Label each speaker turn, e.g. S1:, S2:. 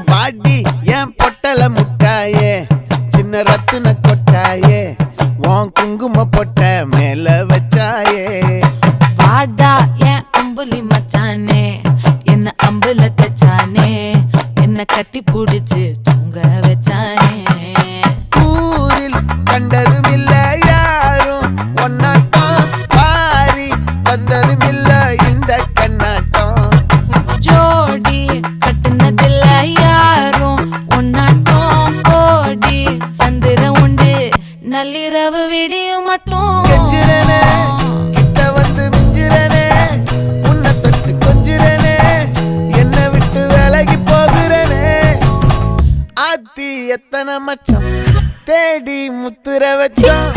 S1: பாடி என் பொட்டல முட்டாயே சின்ன ரத்தின கொட்டாயே உன் குங்கும பொட்ட மேல வச்சாயே
S2: பாடா என் அம்புலி மச்சானே என்ன அம்புல தச்சானே என்ன கட்டி புடிச்சு தூங்க வச்சானே
S1: ஊரில் கண்டதும் இல்ல யாரும் ஒன்னாட்டம் பாரி வந்ததும் இல்ல இந்த கண்ணாட்டம்
S2: ஜோடி கட்டுனதில்ல யாரும் ஒன்னாட்டம் கோடி சந்திர உண்டு நள்ளிரவு விடியும் மட்டும்
S1: கெஞ்சிரனே கிட்ட வந்து மிஞ்சிரனே உன்னை தொட்டு கொஞ்சிரனே என்ன விட்டு விலகி போகிறனே ஆத்தி எத்தனை மச்சம் தேடி முத்துற வச்சோம்